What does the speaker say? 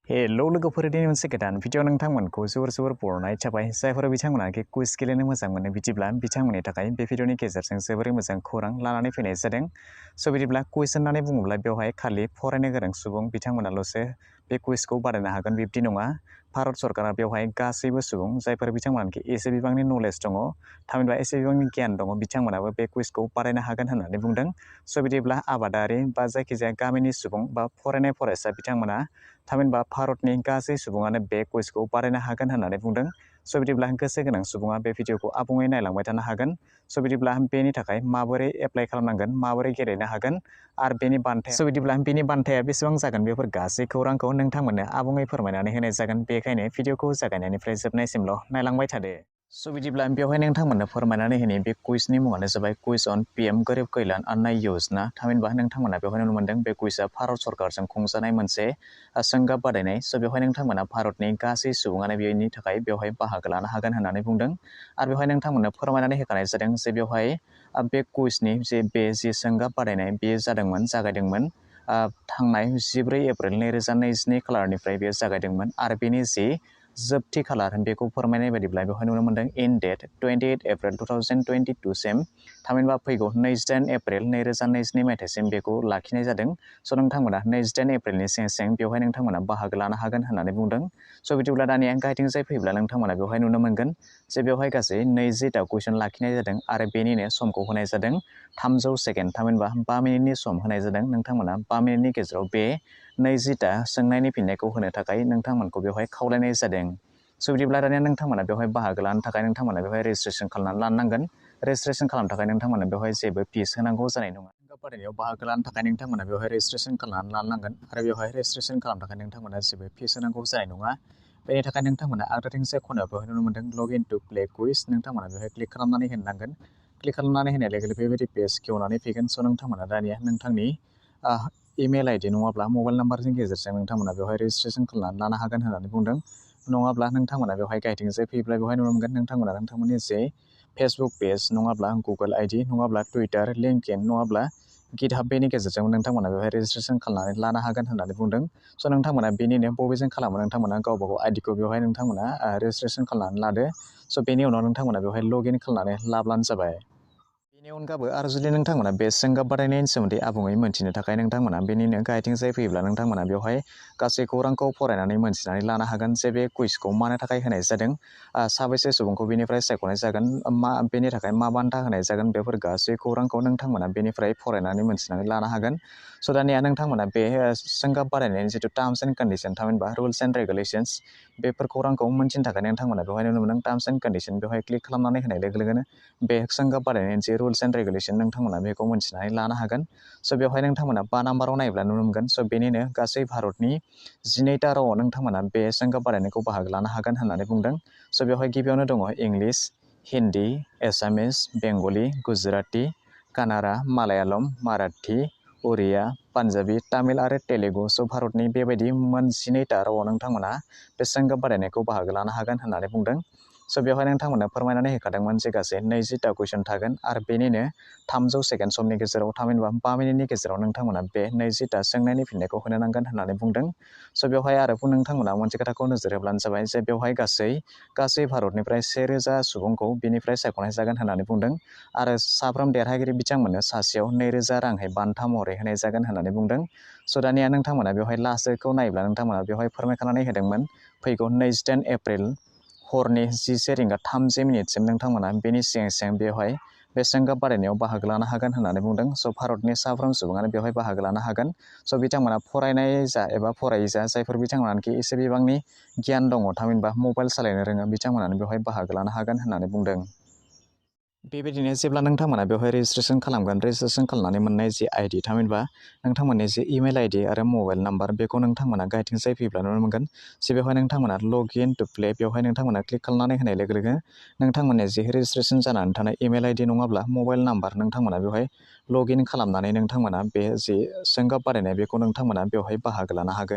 हेल' लोगोफोर दिनै मोनसे गोदान भिडिअ नोंथांमोनखौ जोबोर बरायनाय थाबाय जायफोर बिथांमोनाखि कुइज गेलेनो मोजां मोनो बिदिब्ला बिथांमोननि थाखाय बे भिडिअनि गेजेरजों जोबोरै मोजां खौरां लानानै फैनाय जादों। स' बिदिब्ला कुइज होननानै बुङोब्ला बेवहाय खालि फरायनो गोरों सुबुं बिथांमोनाल'सो बे कुइजखौ बादायनो हागोन बिब्दि नङा। भारत सरकारा बेवहाय गासैबो सुबुं जायफोर बिथांमोनाखि एसे बिबांनि नलेज दङ थामहिनबा एसे बिबांनि गियान दङ बिथांमोनाबो बे कुइजखौ बादायनो हागोन होननानै बुंदों। स' बिदिब्ला आबादारि बा जायखिजाया गामिनि सुबुं बा फरायनाय फरायसा बिथांमोना थामहिनबा भारतनि गासै सुबुङानो बे कुइजखौ बादायनो हागोन होननानै बुंदों। स' बिदिब्ला गोसो गोनां सुबुङा बे भिडिअखौ आबुङै नायलांबाय थानो हागोन। स' बिदिब्ला बेनि थाखाय माबोरै एप्लाइ खालामनांगोन माबोरै गेलेनो हागोन आरो बेनि बान्थाया बिदिब्ला बेनि बान्थाया बेसेबां जागोन बेफोर गासै खौरांखौ नोंथांमोननो आबुङै फोरमायनानै होनाय जागोन। बेखायनो भिडिअखौ जागायनायनिफ्राय जोबनायसिमल' नायलांबाय थादो। स' बिदिब्ला बेवहाय नोंथांमोननो फोरमायनानै होनि बे कुइजनि मुङानो जाबाय कुइज अन PM गरिब कल्याण अन्न योजना। थामहिनबा नोंथांमोना बेवहाय नुनो मोनदों बे कुइजआ भारत सरकारजों खुंजानाय मोनसे सोंगाब बादायनाय। स' बेवहाय नोंथांमोना भारतनि गासै सुबुङानो बेनि थाखाय बेवहाय बाहागो लानो हागोन होननानै बुंदों। आरो बेवहाय नोंथांमोननो फोरमायनानै होखानाय जादों जे बेवहाय बे कुइजनि बे सोंगाब बादायनाय बेयो जागायदोंमोन थांनाय 14 एप्रिल 2022 खालारनिफ्राय बेयो जागायदोंमोन आरो बेनि जि जोबथि खालार बेखौ फोरमायनाय बायदिब्ला बेवहाय नुनो मोनदों इन डेट 28 एप्रिल 2022 सिम थामहिनबा फैगौ 28 एप्रिल 2022 मायथाइसिम बेखौ लाखिनाय जादों। स' नोंथांमोना 28 एप्रिलनि सिगां बेवहाय नोंथांमोना बाहागो लानो हागोन होननानै बुंदों। स' बिदिब्ला दानिया गाहायथिं जाय फैब्ला नोंथांमोना बेवहाय नुनो मोनगोन जे बेवहाय गासै 20टा कुइसन लाखिनाय जादों आरो बेनिनो समखौ होनाय जादों 300 सेकेन्ड थामहिनबा 5 मिनिटनि सम होनाय जादों। नोंथांमोना 5 मिनिटनि गेजेराव बे 20टा सोंनायनि फिननायखौ होनो थाखाय नोंथांमोनखौ बेवहाय खावलायनाय जादों। स' बिदिब्ला दानिया नोंथांमोना बेवहाय बाहागो लानो थाखाय नोंथांमोना बेवहाय रेजिस्ट्रेसन खालामनानै लानो नांगोन। रेजिस्ट्रेसन खालामनो थाखाय नोंथांमोना बेवहाय जेबो फिस होनांगौ जानाय नङा। बादायनायाव बाहागो लानो थाखाय नोंथांमोना बेवहाय रेजिस्ट्रेसन खालामनानै लानो नांगोन आरो बेवहाय रेजिस्ट्रेसन खालामनो थाखाय नोंथांमोना जेबो फिस होनांगौ जानाय नङा। बेनि थाखाय नोंथांमोना आगदाथिंसे खनायाव बेवहाय नुनो मोनदों लग इन टु प्ले कुइज नोंथांमोना बेवहाय क्लिक खालामनानै होनो नांगोन। क्लिक खालामनानै होनाय लोगो लोगो बेबायदि पेज खेवनानै फैगोन। स' नोंथांमोना दानिया नोंथांनि इमेल आइडि नङाब्ला मबाइल नाम्बारनि गेजेरजों नोंथांमोना बेवहाय रेजिस्ट्रेसन खालामनानै लानो हागोन होननानै बुंदों। नङाब्ला नोंथांमोना बेवहाय गाहायथिंजाय फैब्ला बेवहाय नुनो मोनगोन नोंथांमोना नोंथांमोननि जे फेसबुक पेज नङाब्ला गुगोल आइडि नङाब्ला टुइटार लिंकइन नङाब्ला गिटहाब बेनि गेजेरजों नोंथांमोना बेवहाय रेजिस्ट्रेसन खालामनानै लानो हागोन होननानै बुंदों। स' नोंथांमोना बेनिनो बबेजों खालामो नोंथांमोना गावबा गाव आइडिखौ बेवहाय नोंथांमोना रेजिस्ट्रेसन खालामनानै लादो। स' बेनि उनाव नोंथांमोना बेवहाय लग इन खालामनानै लाब्लानो जाबाय। बेनि अनगाबो आरो जुदि नोंथांमोना बे सोंगाब बादायनायनि सोमोन्दै आबुङै मोनथिनो थाखाय नोंथांमोना बेनिनो गाहायथिंजाय फैयोब्ला नोंथांमोना बेवहाय गासै खौरांखौ फरायनानै मोनथिनानै लानो हागोन जे बे कुइजखौ मानो थाखाय होनाय जादों साबैसे सुबुंखौ बेनिफ्राय सायख'नाय जागोन बेनि थाखाय मा बान्था होनाय जागोन बेफोर गासै खौरांखौ नोंथांमोना बेनिफ्राय फरायनानै मोनथिनानै लानो हागोन। स' दानिया नोंथांमोना बे सोंगाब बादायनायनि जिथु टार्म्स एन्ड कन्डिसन थामहिनबा रुल्स एन्ड रेगुलेसन्स बेफोर खौरांखौ मोनथिनो थाखाय नोंथांमोना बेवहाय नुनो मोनदों टार्म्स एन्ड कन्डिसन बेवहाय क्लिक खालामनानै होनाय लोगो लोगोनो बे सोंगाब बादायनायनि जे रुल्स एन्ड रेगुलेसन नोंथांमोना बेखौ मोनथिनानै लानो हागोन। स' बेवहाय नोंथांमोना 5 नाम्बाराव नायोब्ला नुनो मोनगोन। स' बेनिनो गासै भारतनि 12टा रावाव नोंथांमोना बे सोंगाब बादायनायखौ बाहागो लानो हागोन होननानै बुंदों। स' बेवहाय गिबियावनो दङ इंलिस, हिन्दी, एसामिस, बेंगलि, गुजराती, कानाडा, मालायालम, माराठी, उरिया, पान्जाबी, तामिल आरो तेलुगु। स' भारतनि बेबायदि 12टा रावाव नोंथांमोना बे सोंगाब बादायनायखौ बाहागो लानो हागोन होननानै बुंदों। स' बेवहाय नोंथांमोना फोरमायनानै होखादोंमोन जे गासै 20टा कुइसन थागोन आरो बेनिनो 300 सेकेन्ड समनि गेजेराव थामहिनबा 5 मिनिटनि गेजेराव नोंथांमोना बे 20टा सोंनायनि फिननायखौ होनो नांगोन होननानै बुंदों। स' बेवहाय आरो नोंथांमोना मोनसे खोथाखौ नोजोर होब्लानो जाबाय जे बेवहाय गासै भारतनिफ्राय 1000 सुबुंखौ बेनिफ्राय सायख'नाय जागोन होननानै बुंदों आरो साफ्रोम देरहागिरि बिथांमोननो सासेयाव 2000 रांहै बान्था महरै होनाय जागोन होननानै बुंदों। स' दानिया नोंथांमोना बेवहाय लास्टखौ नायोब्ला नोंथांमोना बेवहाय फोरमायखानानै होदोंमोन फैगौ 28 एप्रिल हरनि 11:30 नोंथांमोना बेनि सिगां बेवहाय बे सोंगाब बादायनायाव बाहागो लानो हागोन होननानै बुंदों। स' भारतनि साफ्रोम सुबुङानो बेवहाय बाहागो लानो हागोन। स' बिथांमोना फरायनाय जा एबा फरायै जा जायफोर बिथांमोनाखि एसे बिबांनि गियान दङ थामहिनबा मबाइल सालायनो रोङो बिथांमोनानो बेवहाय बाहागो लानो हागोन होननानै बुंदों। बेबायदिनो जेब्ला नोंथांमोना बेवहाय रेजिस्ट्रेसन खालामगोन रेजिस्ट्रेसन खालामनानै मोननाय जि आइडि थामहिनबा नोंथांमोननि जे इमेल आइडि आरो मबाइल नाम्बार बेखौ नोंथांमोना गाहायथिंजाय फैब्ला नुनो मोनगोन जे बेवहाय नोंथांमोना लग इन टु प्ले बेवहाय नोंथांमोना क्लिक खालामनानै होनाय लोगो लोगो नोंथांमोननि जे रेजिस्ट्रेसन जानानै थानाय इमेल आइडि नङाब्ला मबाइल नाम्बार नोंथांमोना बेवहाय लग इन खालामनानै नोंथांमोना बे जि सोंगाब बादायनाय बेखौ नोंथांमोना बेवहाय बाहागो लानो हागोन।